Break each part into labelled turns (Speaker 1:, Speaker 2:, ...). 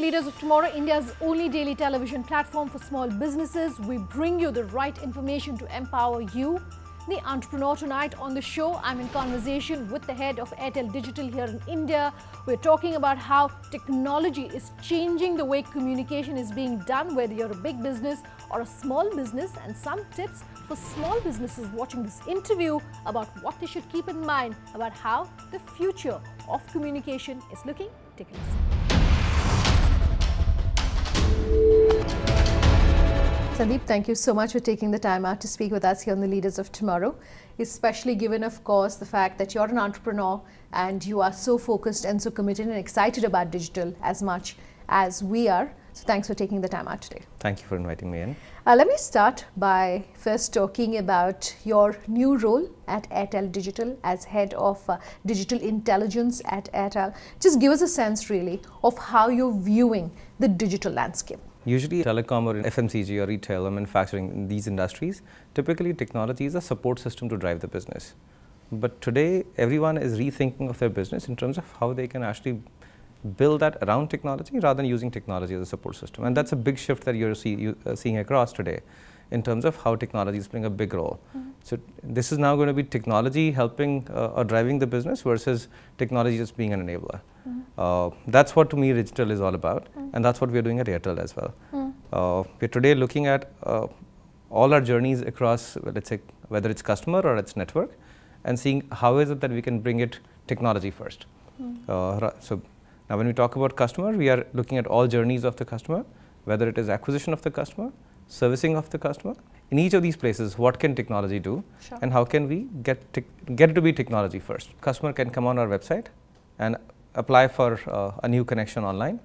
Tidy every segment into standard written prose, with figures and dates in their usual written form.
Speaker 1: Leaders of Tomorrow, India's only daily television platform for small businesses. We bring you the right information to empower you, the entrepreneur. Tonight on the show, I'm in conversation with the head of Airtel Digital here in India. We're talking about how technology is changing the way communication is being done, whether you're a big business or a small business, and some tips for small businesses watching this interview about what they should keep in mind about how the future of communication is looking. Take a listen. Sundeep, thank you so much for taking the time out to speak with us here on the Leaders of Tomorrow, especially given, of course, the fact that you're an entrepreneur and you are so focused and so committed and excited about digital as much as we are. So thanks for taking the time out today.
Speaker 2: Thank you for inviting me in.
Speaker 1: Let me start by first talking about your new role at Airtel Digital as head of digital intelligence at Airtel. Just give us a sense really of how you're viewing the digital landscape.
Speaker 2: Usually telecom or FMCG or retail or manufacturing, in these industries, typically technology is a support system to drive the business. But today everyone is rethinking of their business in terms of how they can actually build that around technology rather than using technology as a support system. And that's a big shift that you're seeing across today in terms of how technology is playing a big role. So this is now going to be technology helping or driving the business versus technology just being an enabler. That's what to me digital is all about, and that's what we're doing at Airtel as well. We're today looking at all our journeys across, let's say, whether it's customer or it's network, and seeing how is it that we can bring it technology first. So now when we talk about customer, we are looking at all journeys of the customer, whether it is acquisition of the customer, servicing of the customer. In each of these places, what can technology do, and how can we get it to be technology first? Customer can come on our website and apply for a new connection online,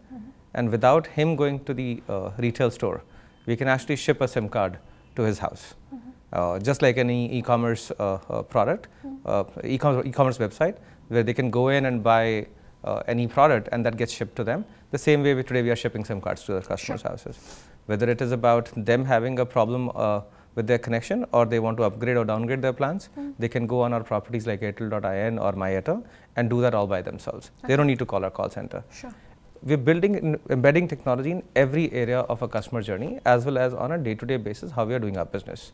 Speaker 2: and without him going to the retail store, we can actually ship a SIM card to his house. Just like any e-commerce product, e-commerce website, where they can go in and buy any product and that gets shipped to them. The same way today we are shipping SIM cards to the customers' houses. Whether it is about them having a problem with their connection, or they want to upgrade or downgrade their plans, they can go on our properties like Airtel.in or My Airtel and do that all by themselves. They don't need to call our call center. We're embedding technology in every area of a customer journey, as well as on a day-to-day basis how we are doing our business.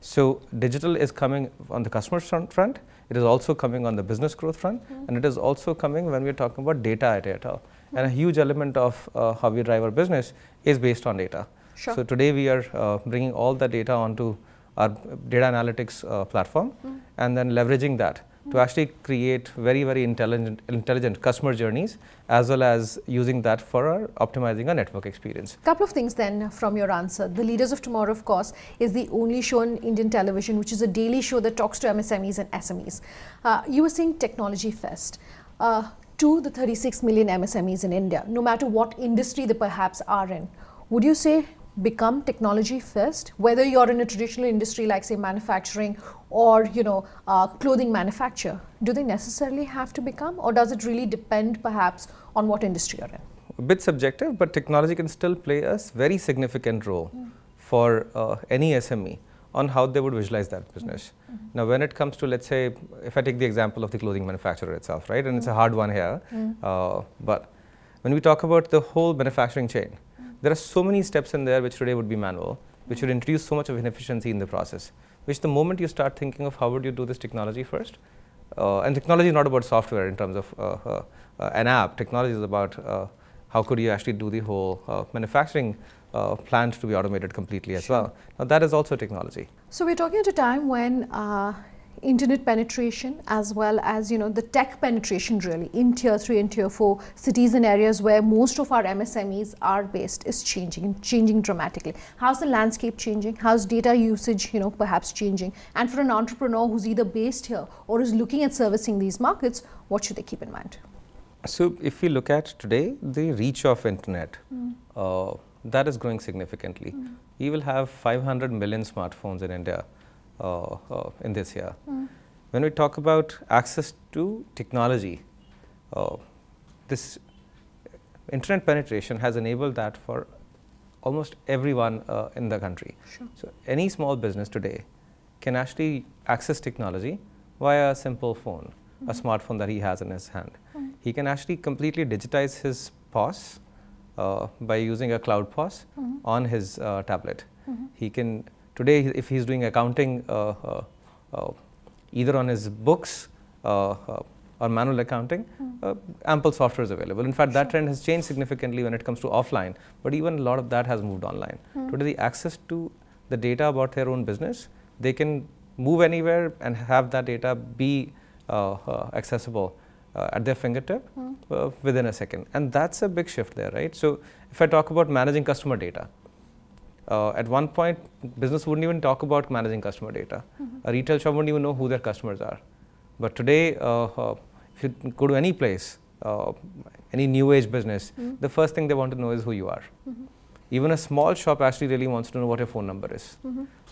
Speaker 2: So digital is coming on the customer front, it is also coming on the business growth front, and it is also coming when we're talking about data at Airtel. And a huge element of how we drive our business is based on data. So today we are bringing all the data onto our data analytics platform, and then leveraging that to actually create very, very intelligent customer journeys, as well as using that for optimizing our network experience.
Speaker 1: Couple of things then from your answer. The Leaders of Tomorrow, of course, is the only show on Indian television which is a daily show that talks to MSMEs and SMEs. You were saying technology first. To the 36 million MSMEs in India, no matter what industry they perhaps are in, would you say become technology first? Whether you're in a traditional industry like say manufacturing or clothing manufacture, do they necessarily have to become, or does it really depend perhaps on what industry you're in?
Speaker 2: A bit subjective, but technology can still play a very significant role for any SME on how they would visualize that business. Now when it comes to, let's say, if I take the example of the clothing manufacturer itself, right, and it's a hard one here, but when we talk about the whole manufacturing chain, there are so many steps in there which today would be manual, which would introduce so much of inefficiency in the process, which the moment you start thinking of how would you do this technology first, and technology is not about software in terms of an app. Technology is about how could you actually do the whole manufacturing plant to be automated completely as well. Now that is also technology.
Speaker 1: So we're talking at a time when internet penetration as well as the tech penetration really in tier 3 and tier 4 cities and areas where most of our MSMEs are based is changing dramatically. How's the landscape changing? How's data usage perhaps changing? And for an entrepreneur who's either based here or is looking at servicing these markets, what should they keep in mind?
Speaker 2: So if we look at today the reach of internet, that is growing significantly. We will have 500 million smartphones in India in this year. When we talk about access to technology, this internet penetration has enabled that for almost everyone in the country. So any small business today can actually access technology via a simple phone, a smartphone that he has in his hand. He can actually completely digitize his POS, by using a cloud POS on his tablet. He can, today if he's doing accounting either on his books or manual accounting, ample software is available. In fact, that trend has changed significantly when it comes to offline, but even a lot of that has moved online. Today, the access to the data about their own business, they can move anywhere and have that data be accessible at their fingertip within a second. And that's a big shift there, right? So if I talk about managing customer data, at one point, business wouldn't even talk about managing customer data. A retail shop wouldn't even know who their customers are. But today, if you go to any place, any new age business, the first thing they want to know is who you are. Even a small shop actually really wants to know what your phone number is.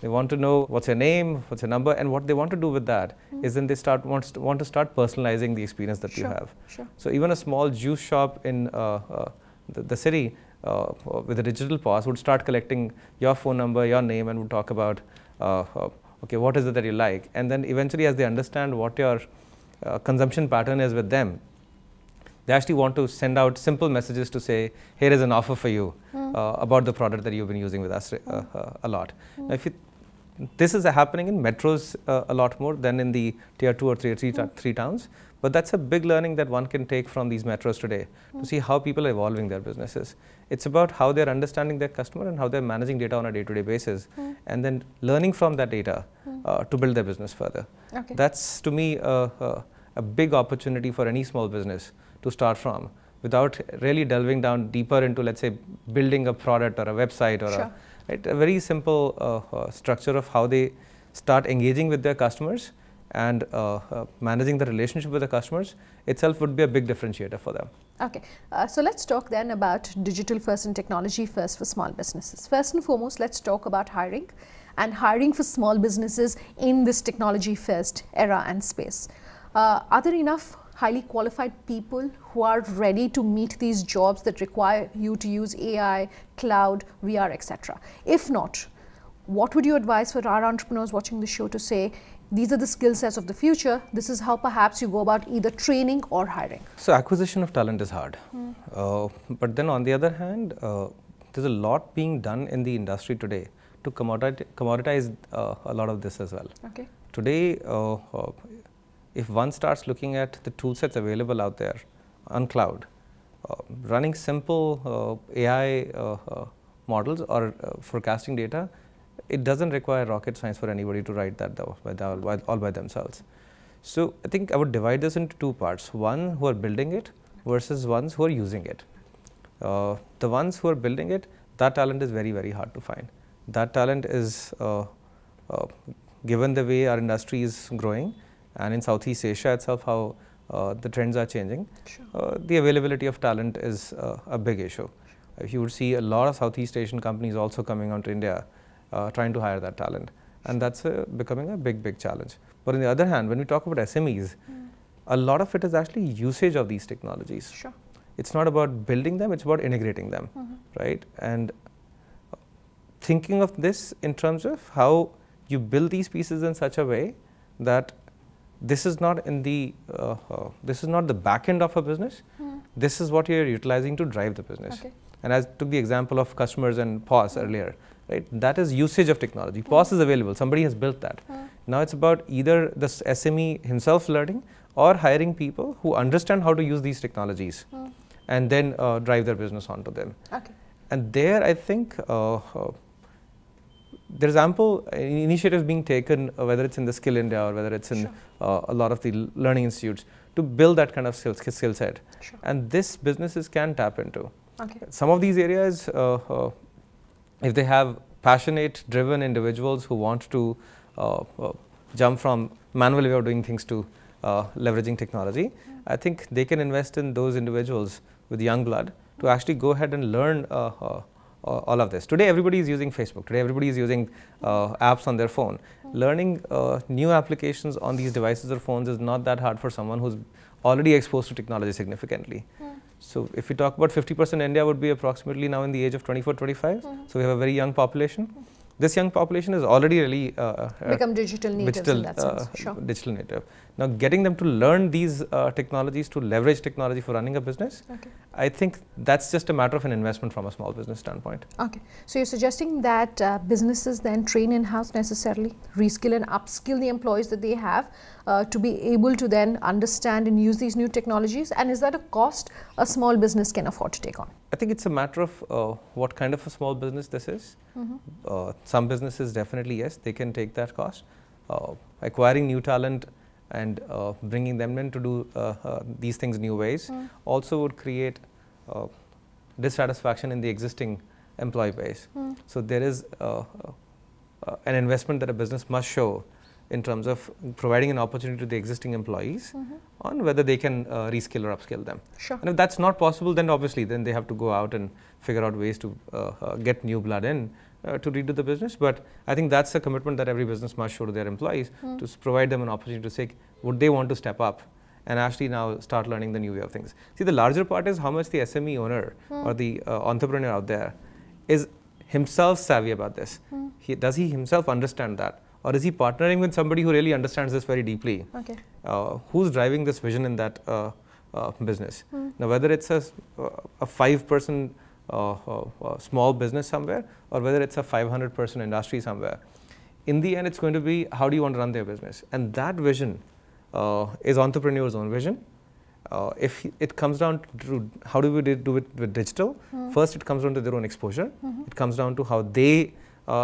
Speaker 2: They want to know what's your name, what's your number, and what they want to do with that is then they want to start personalizing the experience that you have. So even a small juice shop in the city with a digital POS would start collecting your phone number, your name, and would talk about okay, what is it that you like? And then eventually, as they understand what your consumption pattern is with them, they actually want to send out simple messages to say, here is an offer for you about the product that you've been using with us a lot. Now, if this is happening in metros a lot more than in the tier 2 or tier 3 towns, but that's a big learning that one can take from these metros today to see how people are evolving their businesses. It's about how they're understanding their customer and how they're managing data on a day-to-day basis, and then learning from that data to build their business further. That's, to me, a big opportunity for any small business to start from, without really delving down deeper into, let's say, building a product or a website or a very simple structure of how they start engaging with their customers and managing the relationship with the customers itself would be a big differentiator for them.
Speaker 1: Okay, so let's talk then about digital first and technology first for small businesses. First and foremost, let's talk about hiring and hiring for small businesses in this technology first era and space. Are there enough highly qualified people who are ready to meet these jobs that require you to use AI, cloud, VR, etc.? If not, what would you advise for our entrepreneurs watching the show to say, these are the skill sets of the future, this is how perhaps you go about either training or hiring? So
Speaker 2: acquisition of talent is hard. But then on the other hand, there's a lot being done in the industry today to commoditize a lot of this as well. Today, if one starts looking at the tool sets available out there on cloud, running simple AI models or forecasting data, it doesn't require rocket science for anybody to write that all by themselves. So I think I would divide this into two parts. One who are building it versus ones who are using it. The ones who are building it, that talent is very, very hard to find. That talent is, given the way our industry is growing, and in Southeast Asia itself, how the trends are changing, the availability of talent is a big issue. You would see a lot of Southeast Asian companies also coming out to India trying to hire that talent, and that's becoming a big, big challenge. But on the other hand, when we talk about SMEs, a lot of it is actually usage of these technologies. It's not about building them, it's about integrating them, right? And thinking of this in terms of how you build these pieces in such a way that this is not in the this is not the back end of a business. This is what you're utilizing to drive the business. And I took the example of customers and POS earlier, right? That is usage of technology. POS is available. Somebody has built that. Now it's about either the SME himself learning or hiring people who understand how to use these technologies and then drive their business onto them. And there, I think there's ample initiatives being taken, whether it's in the Skill India or whether it's in a lot of the learning institutes, to build that kind of skill set. And this businesses can tap into. Some of these areas, if they have passionate, driven individuals who want to jump from manual way of doing things to leveraging technology, I think they can invest in those individuals with young blood to actually go ahead and learn all of this. Today, everybody is using Facebook. Today, everybody is using apps on their phone. Learning new applications on these devices or phones is not that hard for someone who's already exposed to technology significantly. So if we talk about 50% India would be approximately now in the age of 24, 25. So we have a very young population. this young population is already really
Speaker 1: become digital natives in that sense. Sure.
Speaker 2: Digital native. Now, getting them to learn these technologies, to leverage technology for running a business, I think that's just a matter of an investment from a small business standpoint.
Speaker 1: Okay. So you're suggesting that businesses then train in-house necessarily, reskill and upskill the employees that they have to be able to then understand and use these new technologies, and is that a cost a small business can afford to take on?
Speaker 2: I think it's a matter of what kind of a small business this is. Some businesses definitely, yes, they can take that cost. Acquiring new talent and bringing them in to do these things new ways also would create dissatisfaction in the existing employee base. So there is an investment that a business must show in terms of providing an opportunity to the existing employees on whether they can reskill or upskill them.
Speaker 1: Sure.
Speaker 2: And if that's not possible, then obviously then they have to go out and figure out ways to get new blood in to redo the business. But I think that's a commitment that every business must show to their employees to provide them an opportunity to say, would they want to step up and actually now start learning the new way of things. See, the larger part is how much the SME owner or the entrepreneur out there is himself savvy about this. Does he himself understand that? Or is he partnering with somebody who really understands this very deeply?
Speaker 1: Okay.
Speaker 2: Who's driving this vision in that business? Now, whether it's a 5-person small business somewhere, or whether it's a 500-person industry somewhere, in the end, it's going to be how do you want to run their business? And that vision is entrepreneur's own vision. If it comes down to how do we do it with digital, first it comes down to their own exposure. It comes down to how they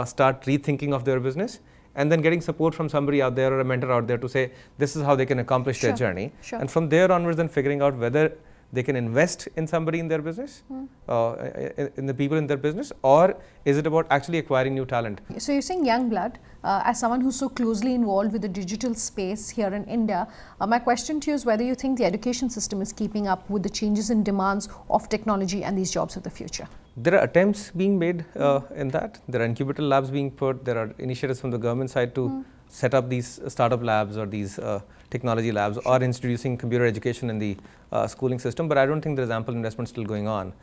Speaker 2: start rethinking of their business, and then getting support from somebody out there or a mentor out there to say this is how they can accomplish their journey. And from there onwards, then figuring out whether they can invest in somebody in their business, in the people in their business, or is it about actually acquiring new talent?
Speaker 1: So you're saying young blood, as someone who's so closely involved with the digital space here in India, my question to you is whether you think the education system is keeping up with the changes in demands of technology and these jobs of the future.
Speaker 2: There are attempts being made in that. There are incubator labs being put. There are initiatives from the government side to set up these startup labs or these technology labs, or introducing computer education in the schooling system. But I don't think there's ample investment still going on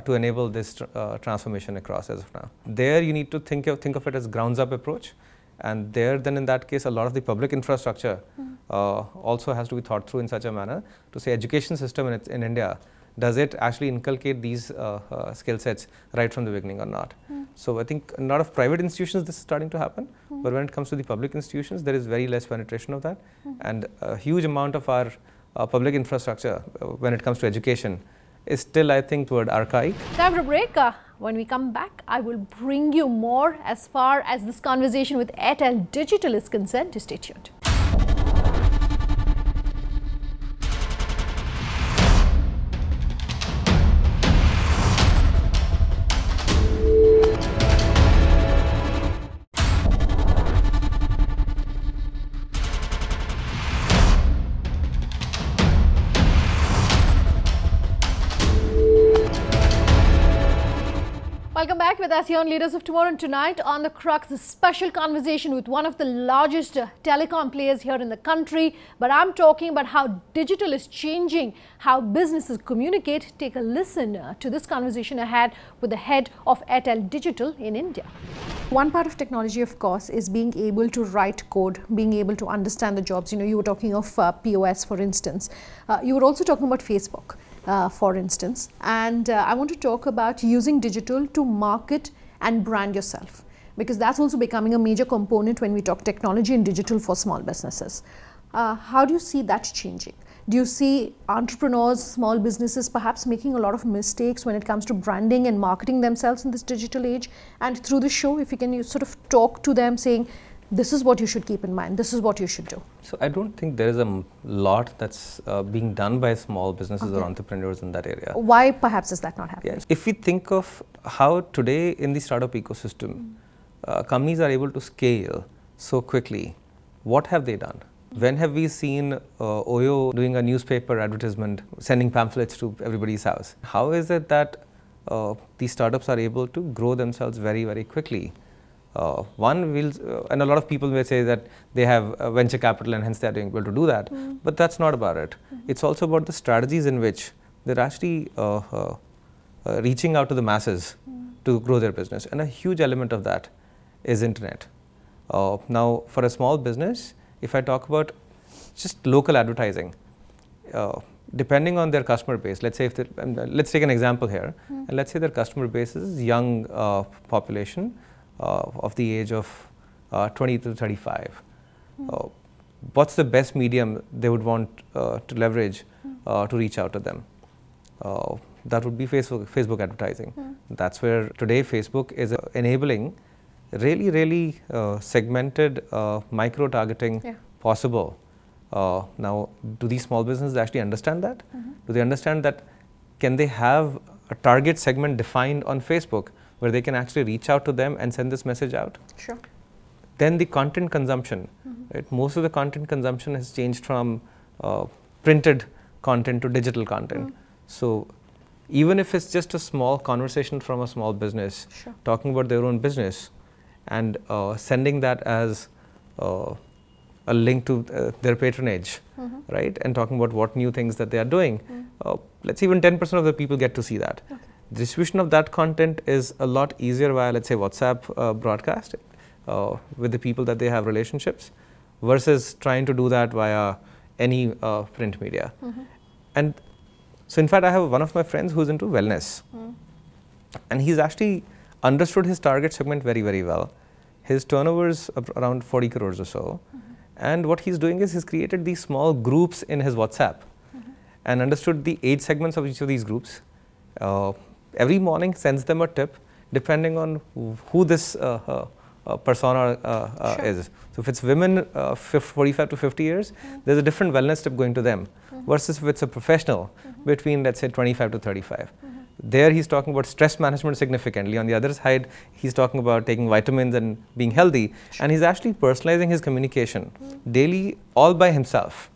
Speaker 2: to enable this transformation across as of now. There you need to think of it as grounds up approach. And there then in that case, a lot of the public infrastructure also has to be thought through in such a manner to say education system in India, does it actually inculcate these skill sets right from the beginning or not? So I think a lot of private institutions this is starting to happen, but when it comes to the public institutions, there is very less penetration of that, and a huge amount of our public infrastructure when it comes to education is still, I think, toward archaic.
Speaker 1: Time for a break. When we come back, I will bring you more as far as this conversation with Airtel Digital is concerned. Stay tuned. Welcome back with us here on Leaders of Tomorrow, and tonight on the Crux, a special conversation with one of the largest telecom players here in the country. But I'm talking about how digital is changing how businesses communicate. Take a listen to this conversation I had with the head of Airtel Digital in India. One part of technology, of course, is being able to write code, being able to understand the jobs. You know, you were talking of POS, for instance. You were also talking about Facebook. For instance, and I want to talk about using digital to market and brand yourself, because that's also becoming a major component when we talk technology and digital for small businesses. How do you see that changing? Do you see entrepreneurs, small businesses perhaps making a lot of mistakes when it comes to branding and marketing themselves in this digital age? And through the show, if you can sort of talk to them saying, this is what you should keep in mind, this is what you should do.
Speaker 2: So I don't think there is a lot that's being done by small businesses or entrepreneurs in that area.
Speaker 1: Why perhaps is that not happening?
Speaker 2: Yes. If we think of how today in the startup ecosystem, companies are able to scale so quickly, what have they done? When have we seen Oyo doing a newspaper advertisement, sending pamphlets to everybody's house? How is it that these startups are able to grow themselves very, very quickly? One will, and a lot of people may say that they have venture capital and hence they are able to do that, but that's not about it. It's also about the strategies in which they're actually reaching out to the masses to grow their business, and a huge element of that is internet. Now, for a small business, if I talk about just local advertising, depending on their customer base, let's say let's take an example here, and let's say their customer base is young population of the age of 20 to 35. What's the best medium they would want to leverage to reach out to them? That would be Facebook advertising. That's where today Facebook is enabling really segmented micro-targeting possible. Now, do these small businesses actually understand that? Do they understand that can they have a target segment defined on Facebook where they can actually reach out to them and send this message out?
Speaker 1: Sure.
Speaker 2: Then the content consumption, right? Most of the content consumption has changed from printed content to digital content. So even if it's just a small conversation from a small business, talking about their own business and sending that as a link to their patronage, right? And talking about what new things that they are doing, let's say even 10% of the people get to see that. Distribution of that content is a lot easier via, let's say, WhatsApp broadcast with the people that they have relationships versus trying to do that via any print media. And so in fact, I have one of my friends who's into wellness, and he's actually understood his target segment very well. His turnover is around 40 crores or so. And what he's doing is he's created these small groups in his WhatsApp and understood the age segments of each of these groups. Every morning sends them a tip depending on who this persona is. So if it's women 45 to 50 years, there's a different wellness tip going to them versus if it's a professional between, let's say, 25 to 35. There he's talking about stress management significantly. On the other side, he's talking about taking vitamins and being healthy. And he's actually personalizing his communication daily all by himself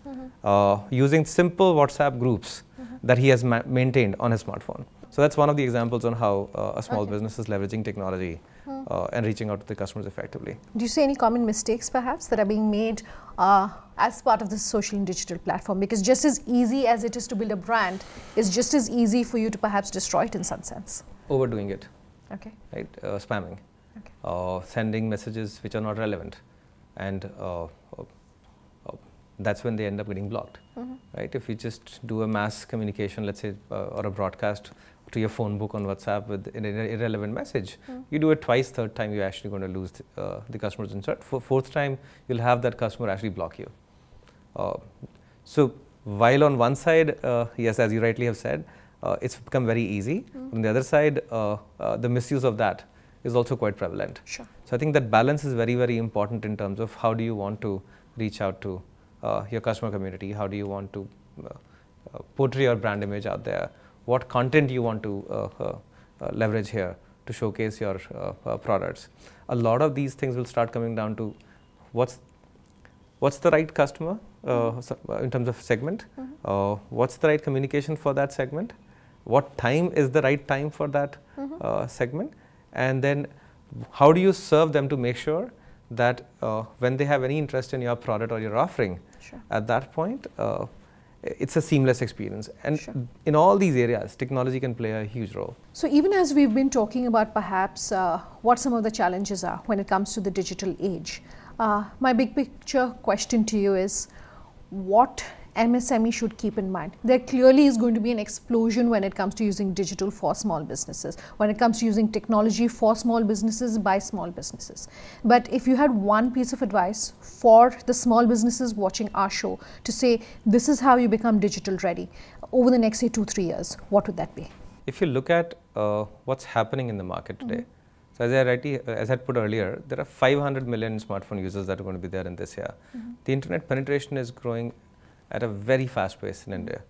Speaker 2: using simple WhatsApp groups that he has maintained on his smartphone. So that's one of the examples on how a small business is leveraging technology and reaching out to the customers effectively.
Speaker 1: Do you see any common mistakes perhaps that are being made as part of this social and digital platform? Because just as easy as it is to build a brand, it's just as easy for you to perhaps destroy it in some sense.
Speaker 2: Overdoing it.
Speaker 1: Okay.
Speaker 2: Right? Spamming. Okay. Sending messages which are not relevant. And that's when they end up getting blocked. Right? If you just do a mass communication, let's say, or a broadcast to your phone book on WhatsApp with an irrelevant message, you do it twice, third time you're actually going to lose the customer's insert. Fourth time, you'll have that customer actually block you. So while on one side, yes, as you rightly have said, it's become very easy. On the other side, the misuse of that is also quite prevalent.
Speaker 1: Sure.
Speaker 2: So I think that balance is very important in terms of how do you want to reach out to your customer community, how do you want to portray your brand image out there, what content you want to leverage here to showcase your products. A lot of these things will start coming down to what's the right customer in terms of segment, what's the right communication for that segment, what time is the right time for that segment, and then how do you serve them to make sure that when they have any interest in your product or your offering, at that point, it's a seamless experience. And in all these areas, technology can play a huge role.
Speaker 1: So even as we've been talking about perhaps what some of the challenges are when it comes to the digital age, my big picture question to you is what MSME should keep in mind? There clearly is going to be an explosion when it comes to using digital for small businesses, when it comes to using technology for small businesses by small businesses. But if you had one piece of advice for the small businesses watching our show to say this is how you become digital ready over the next say 2-3 years, what would that be?
Speaker 2: If you look at what's happening in the market today, so as I put earlier, there are 500 million smartphone users that are going to be there in this year. The internet penetration is growing at a very fast pace in India.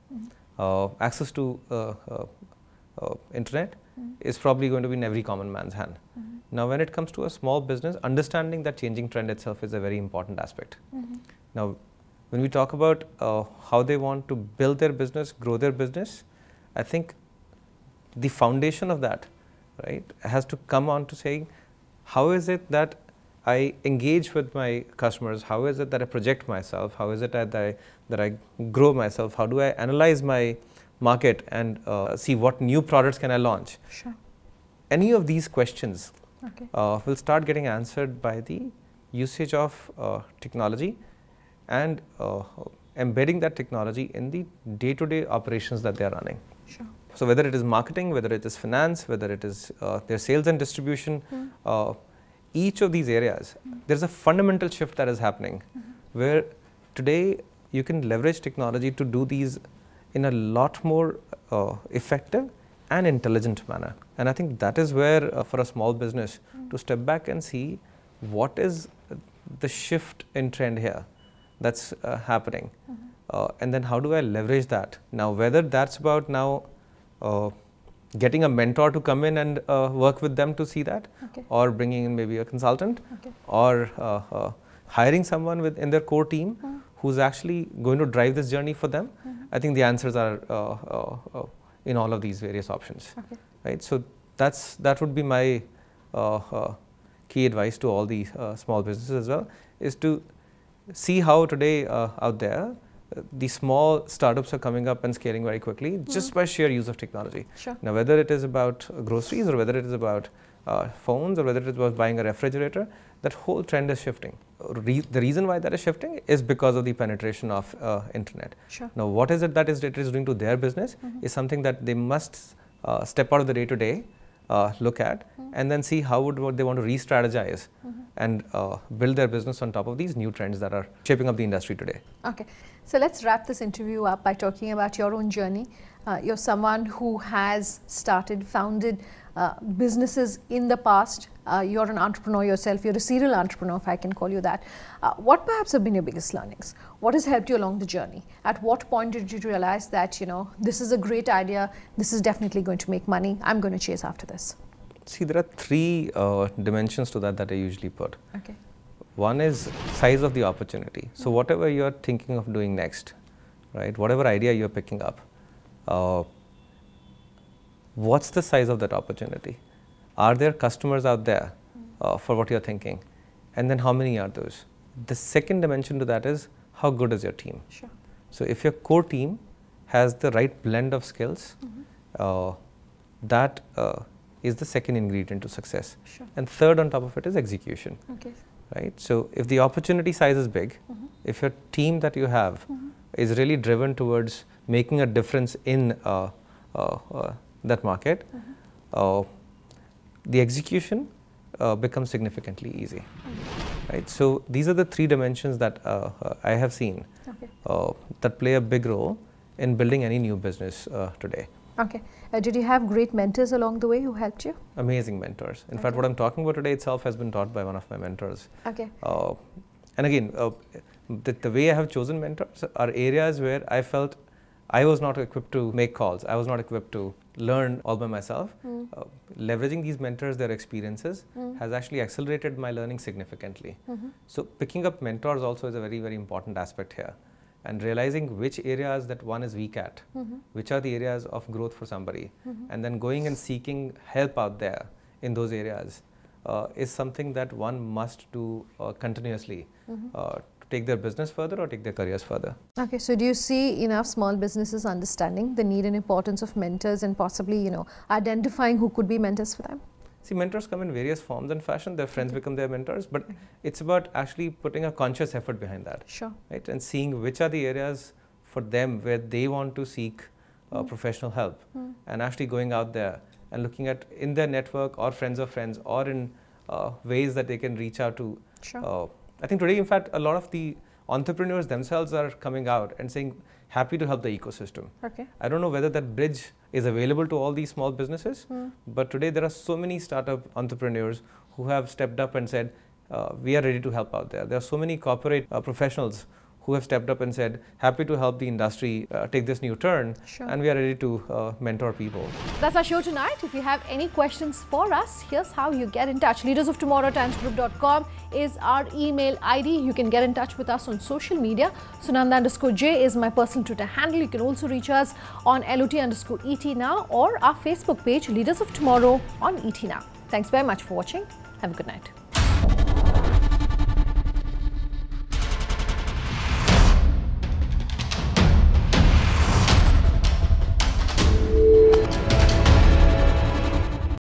Speaker 2: Access to internet is probably going to be in every common man's hand. Now, when it comes to a small business, understanding that changing trend itself is a very important aspect. Now, when we talk about how they want to build their business, grow their business, I think the foundation of that, right, has to come on to saying, how is it that I engage with my customers? How is it that I project myself? How is it that I grow myself? How do I analyze my market and see what new products can I launch?
Speaker 1: Sure.
Speaker 2: Any of these questions will start getting answered by the usage of technology and embedding that technology in the day-to-day operations that they are running.
Speaker 1: Sure.
Speaker 2: So whether it is marketing, whether it is finance, whether it is their sales and distribution, each of these areas, there's a fundamental shift that is happening where today you can leverage technology to do these in a lot more effective and intelligent manner. And I think that is where for a small business to step back and see what is the shift in trend here that's happening, and then how do I leverage that. Now whether that's about now getting a mentor to come in and work with them to see that, or bringing in maybe a consultant, or hiring someone in their core team who's actually going to drive this journey for them. I think the answers are in all of these various options, right? So that would be my key advice to all the small businesses as well, is to see how today out there the small startups are coming up and scaling very quickly just by sheer use of technology.
Speaker 1: Sure.
Speaker 2: Now whether it is about groceries, or whether it is about phones, or whether it is about buying a refrigerator, that whole trend is shifting. The reason why that is shifting is because of the penetration of internet.
Speaker 1: Sure.
Speaker 2: Now what is it that it is doing to their business is something that they must step out of the day-to-day, look at, and then see how would they want to re-strategize and build their business on top of these new trends that are shaping up the industry today.
Speaker 1: Okay, so let's wrap this interview up by talking about your own journey. You're someone who has founded businesses in the past. You're an entrepreneur yourself. You're a serial entrepreneur, if I can call you that. What perhaps have been your biggest learnings? What has helped you along the journey? At what point did you realize that, this is a great idea, this is definitely going to make money, I'm going to chase after this?
Speaker 2: See, there are three dimensions to that I usually put.
Speaker 1: Okay.
Speaker 2: One is size of the opportunity. So whatever you're thinking of doing next, right, whatever idea you're picking up, what's the size of that opportunity? Are there customers out there for what you're thinking? And then how many are those? The second dimension to that is how good is your team?
Speaker 1: Sure.
Speaker 2: So if your core team has the right blend of skills, that is the second ingredient to success.
Speaker 1: Sure.
Speaker 2: And third on top of it is execution.
Speaker 1: Okay.
Speaker 2: Right? So if the opportunity size is big, if your team that you have is really driven towards making a difference in that market, the execution becomes significantly easy. Right? So these are the three dimensions that I have seen that play a big role in building any new business today.
Speaker 1: Okay. Did you have great mentors along the way who helped you?
Speaker 2: Amazing mentors. In fact, what I'm talking about today itself has been taught by one of my mentors.
Speaker 1: Okay.
Speaker 2: And again, the way I have chosen mentors are areas where I felt I was not equipped to make calls. I was not equipped to learn all by myself. Leveraging these mentors, their experiences, has actually accelerated my learning significantly. So picking up mentors also is a very, very important aspect here. And realizing which areas that one is weak at, which are the areas of growth for somebody, and then going and seeking help out there in those areas is something that one must do continuously to take their business further or take their careers further. Okay,
Speaker 1: so do you see enough small businesses understanding the need and importance of mentors and possibly, identifying who could be mentors for them?
Speaker 2: See, mentors come in various forms and fashion. Their friends become their mentors, but it's about actually putting a conscious effort behind that.
Speaker 1: Sure.
Speaker 2: Right? And seeing which are the areas for them where they want to seek professional help, and actually going out there and looking at in their network or friends of friends or in ways that they can reach out to.
Speaker 1: Sure.
Speaker 2: I think today, in fact, a lot of the entrepreneurs themselves are coming out and saying, happy to help the ecosystem.
Speaker 1: Okay.
Speaker 2: I don't know whether that bridge is available to all these small businesses, but today there are so many startup entrepreneurs who have stepped up and said, we are ready to help out there. There are so many corporate professionals who have stepped up and said, happy to help the industry take this new turn, and we are ready to mentor people.
Speaker 1: That's our show tonight. If you have any questions for us, here's how you get in touch. leadersoftomorrow@timesgroup.com is our email ID. You can get in touch with us on social media. Sunanda_J is my personal Twitter handle. You can also reach us on LOT_ET now or our Facebook page, Leaders of Tomorrow on ET Now. Thanks very much for watching. Have a good night.